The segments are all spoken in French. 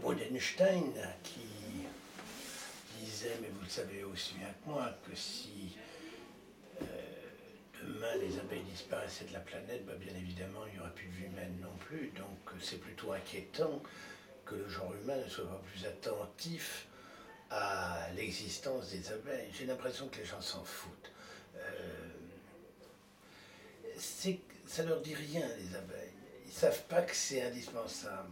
Bodenstein qui disait, mais vous le savez aussi bien que moi, que si demain les abeilles disparaissaient de la planète, bah, bien évidemment il n'y aurait plus de vie humaine non plus. Donc c'est plutôt inquiétant que le genre humain ne soit pas plus attentif à l'existence des abeilles. J'ai l'impression que les gens s'en foutent. Ça leur dit rien, les abeilles. Ils ne savent pas que c'est indispensable.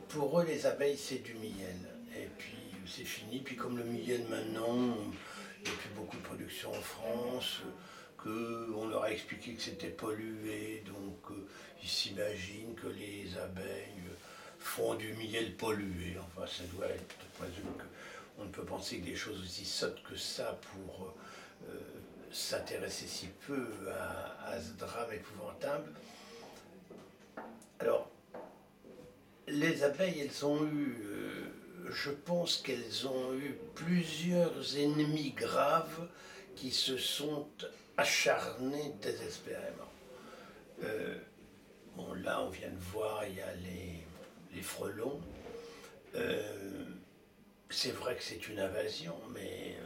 Pour eux, les abeilles, c'est du miel. Et puis, c'est fini. Puis, comme le miel, maintenant, il n'y a plus beaucoup de production en France, qu'on leur a expliqué que c'était pollué. Donc, ils s'imaginent que les abeilles font du miel pollué. Enfin, ça doit être présume qu'on ne peut penser que des choses aussi sottes que ça pour s'intéresser si peu à ce drame épouvantable. Alors, les abeilles, elles ont eu, je pense qu'elles ont eu plusieurs ennemis graves qui se sont acharnés désespérément. Bon, là, on vient de voir, il y a les frelons. C'est vrai que c'est une invasion, mais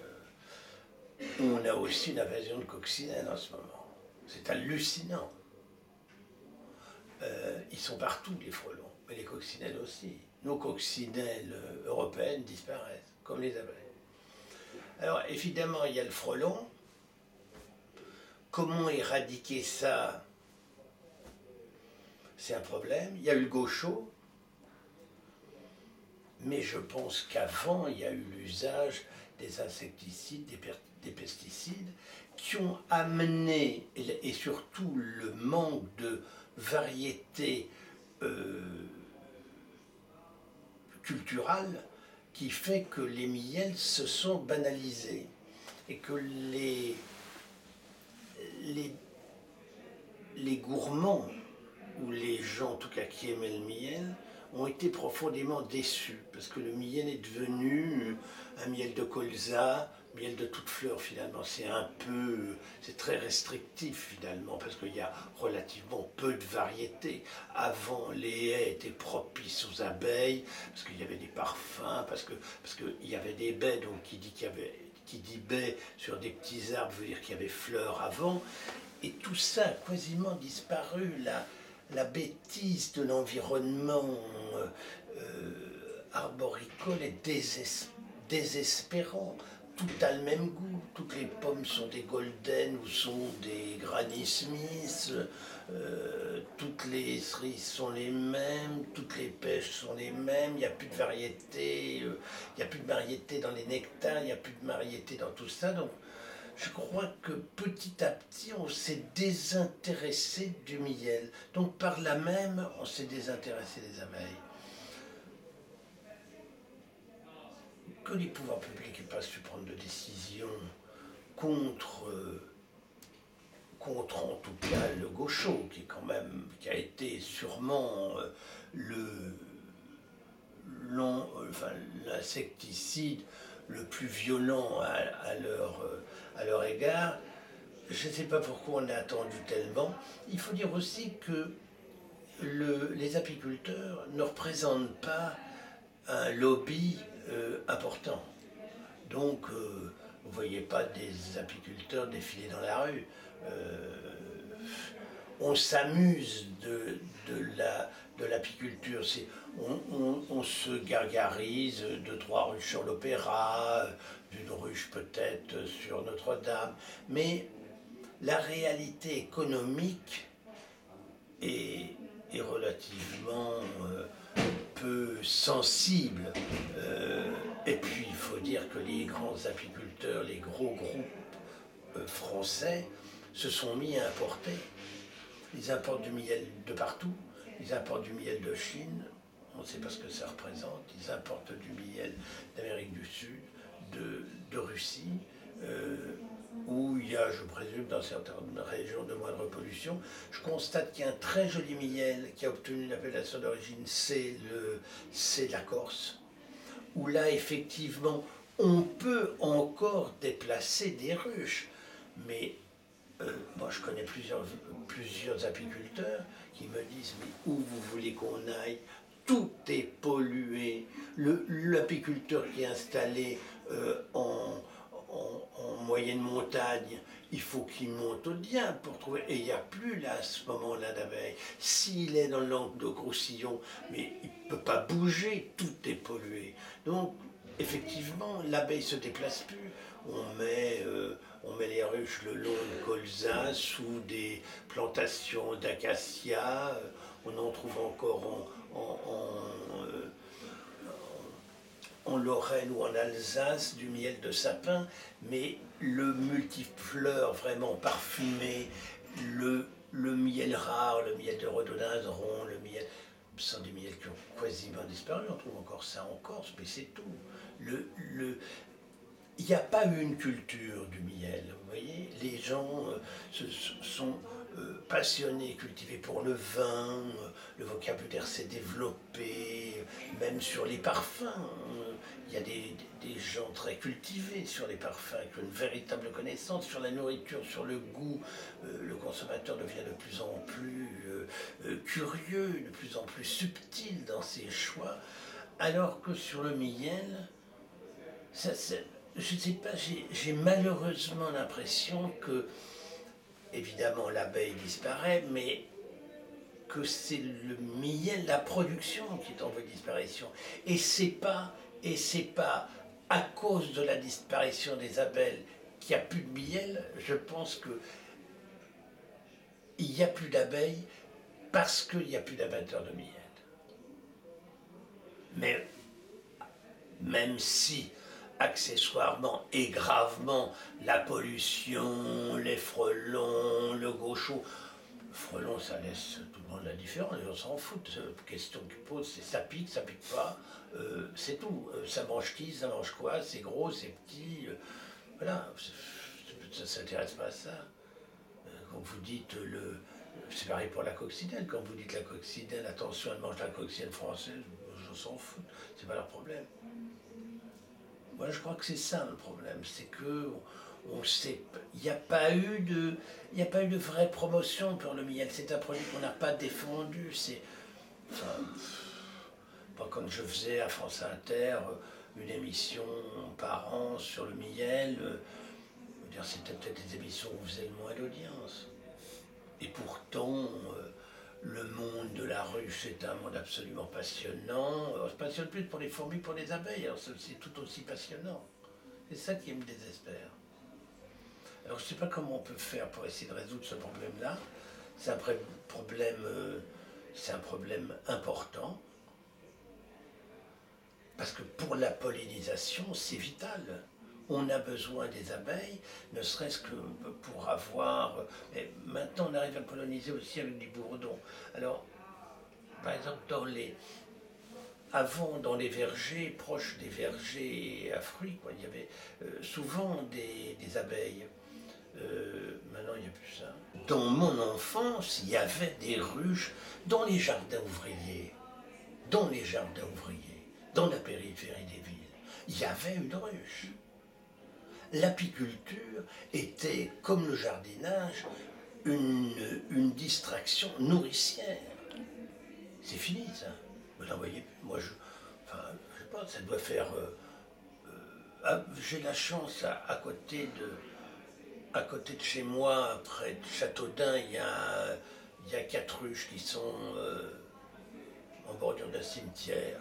on a aussi une invasion de coccinelles en ce moment. C'est hallucinant. Ils sont partout, les frelons, mais les coccinelles aussi. Nos coccinelles européennes disparaissent, comme les abeilles. Alors, évidemment, il y a le frelon. Comment éradiquer ça? C'est un problème. Il y a eu le gaucho. Mais je pense qu'avant, il y a eu l'usage des insecticides, des pesticides, qui ont amené, et surtout le manque de variété culturelle, qui fait que les miels se sont banalisés et que les gourmands, ou les gens en tout cas qui aimaient le miel, ont été profondément déçus, parce que le miel est devenu un miel de colza, miel de toute fleur finalement. C'est très restrictif finalement, parce qu'il y a relativement peu de variétés. Avant, les haies étaient propices aux abeilles, parce qu'il y avait des parfums, parce qu'il y avait des baies, donc qui dit baie sur des petits arbres veut dire qu'il y avait fleurs avant, et tout ça a quasiment disparu. La bêtise de l'environnement arboricole est désespérant. Tout a le même goût. Toutes les pommes sont des Golden ou sont des Granny Smith. Toutes les cerises sont les mêmes. Toutes les pêches sont les mêmes. Il n'y a plus de variété. Il n'y a plus de variété dans les nectars. Il n'y a plus de variété dans tout ça. Donc, je crois que petit à petit, on s'est désintéressé du miel. Donc par là même, on s'est désintéressé des abeilles. Que les pouvoirs publics n'aient pas su prendre de décision contre en tout cas le gaucho, qui a été sûrement l'insecticide le plus violent à leur égard. Je ne sais pas pourquoi on a attendu tellement. Il faut dire aussi que les apiculteurs ne représentent pas un lobby important. Donc, vous ne voyez pas des apiculteurs défiler dans la rue. On s'amuse de l'apiculture. On se gargarise de 3 ruches sur l'Opéra, d'une ruche peut-être sur Notre-Dame, mais la réalité économique est relativement peu sensible. Et puis il faut dire que les grands apiculteurs, les gros groupes français se sont mis à importer. Ils importent du miel de partout, ils importent du miel de Chine, on ne sait pas ce que ça représente, ils importent du miel d'Amérique du Sud, de Russie, où il y a, je présume, dans certaines régions de moindre pollution. Je constate qu'il y a un très joli miel qui a obtenu l'appellation d'origine, c'est de la Corse, où là, effectivement, on peut encore déplacer des ruches, mais moi, je connais plusieurs apiculteurs qui me disent « mais où vous voulez qu'on aille? tout est pollué. L'apiculteur qui est installé en moyenne montagne, il faut qu'il monte au Dien pour trouver. Et il n'y a plus là, à ce moment-là, d'abeilles. S'il est dans le Languedoc-Roussillon, mais il ne peut pas bouger, tout est pollué. Donc, effectivement, l'abeille ne se déplace plus. On met les ruches le long de colzas sous des plantations d'acacias. On en trouve encore en Lorraine ou en Alsace du miel de sapin, mais le multifleur vraiment parfumé, le miel rare, le miel de rhododendron, le miel, ce sont des miels qui ont quasiment disparu, on trouve encore ça en Corse, mais c'est tout. Il n'y a pas eu une culture du miel, vous voyez. Les gens sont passionnés, cultivés pour le vin, le vocabulaire s'est développé, même sur les parfums. Il y a des gens très cultivés sur les parfums, qui ont une véritable connaissance sur la nourriture, sur le goût. Le consommateur devient de plus en plus curieux, de plus en plus subtil dans ses choix, alors que sur le miel, je ne sais pas, j'ai malheureusement l'impression que, évidemment, l'abeille disparaît, mais que c'est le miel, la production qui est en voie de disparition. Et c'est pas à cause de la disparition des abeilles qu'il n'y a plus de miel. Je pense que il n'y a plus d'abeilles parce qu'il n'y a plus d'amateurs de miel. Mais même si accessoirement et gravement la pollution, les frelons, le gaucho. Le frelon, ça laisse tout le monde indifférent, les gens s'en foutent. La question qu'ils posent, c'est ça pique pas, c'est tout. Ça mange qui, ça mange quoi, c'est gros, c'est petit. Voilà, ça ne s'intéresse pas à ça. Quand vous dites c'est pareil pour la coccinelle, quand vous dites la coccinelle, attention, elle mange la coccinelle française, les gens s'en foutent, c'est pas leur problème. Moi, je crois que c'est ça le problème, c'est que il n'y a pas eu de vraie promotion pour le miel. C'est un produit qu'on n'a pas défendu. Quand je faisais à France Inter une émission par an sur le miel, c'était peut-être des émissions où on faisait le moins d'audience. Et pourtant, le monde de la ruche est un monde absolument passionnant. On se passionne plus pour les fourmis, pour les abeilles, alors c'est tout aussi passionnant. C'est ça qui me désespère. Alors je ne sais pas comment on peut faire pour essayer de résoudre ce problème-là. C'est un problème important. Parce que pour la pollinisation, c'est vital. On a besoin des abeilles, ne serait-ce que pour avoir... Et maintenant, on arrive à le polliniser aussi avec du bourdon. Alors, par exemple, avant, dans les vergers, proches des vergers à fruits, il y avait souvent des abeilles. Maintenant, il n'y a plus ça. Dans mon enfance, il y avait des ruches dans les jardins ouvriers. Dans la périphérie des villes. Il y avait une ruche. L'apiculture était, comme le jardinage, une distraction nourricière. C'est fini, ça. Vous n'en voyez plus. Moi, je sais pas, ça doit faire... j'ai la chance, à côté de chez moi, près de Châteaudun, il y a 4 ruches qui sont en bordure d'un cimetière.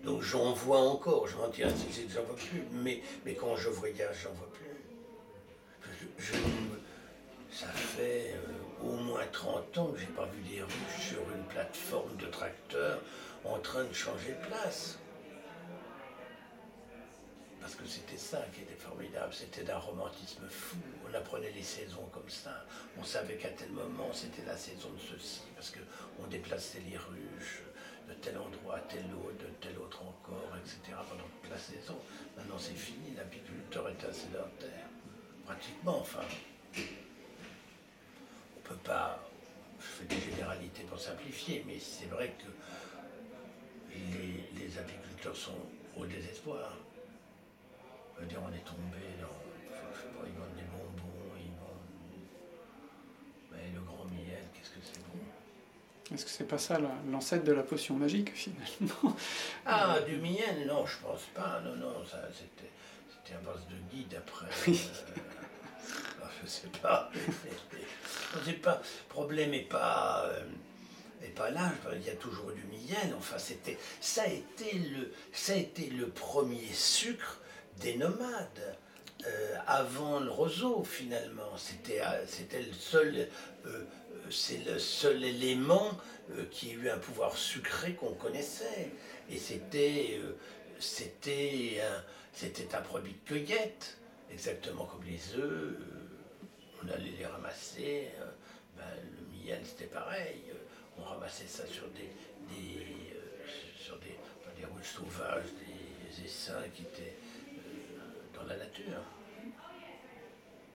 Donc j'en vois encore, je m'en tire ainsi que j'en vois plus, mais quand je voyage, j'en vois plus. Ça fait au moins 30 ans que j'ai pas vu des ruches sur une plateforme de tracteur en train de changer de place. Parce que c'était ça qui était formidable, c'était d'un romantisme fou. On apprenait les saisons comme ça. On savait qu'à tel moment, c'était la saison de ceci, parce qu'on déplaçait les ruches de tel endroit à tel autre, de tel autre encore, etc. pendant toute la saison. Maintenant, c'est fini, l'apiculteur est un sédentaire. Pratiquement, enfin. On peut pas... Je fais des généralités pour simplifier, mais c'est vrai que les apiculteurs sont au désespoir. Je veux dire, on est tombé dans... Je sais pas, ils vendent des bonbons, ils vendent... Mais le grand miel, qu'est-ce que c'est bon. Est-ce que c'est pas ça l'ancêtre de la potion magique finalement? Ah, du miel, non, je pense pas. Non, ça c'était à base de guide après. Je sais pas. Je sais pas. Le problème n'est pas. Et pas là, il y a toujours du miel. Enfin, ça a été le premier sucre des nomades. Avant le roseau, finalement, c'était c'est le seul élément qui a eu un pouvoir sucré qu'on connaissait. Et c'était un produit de cueillette, exactement comme les œufs. On allait les ramasser. Ben, le miel, c'était pareil. On ramassait ça sur des ruches sauvages, des essaims qui étaient dans la nature.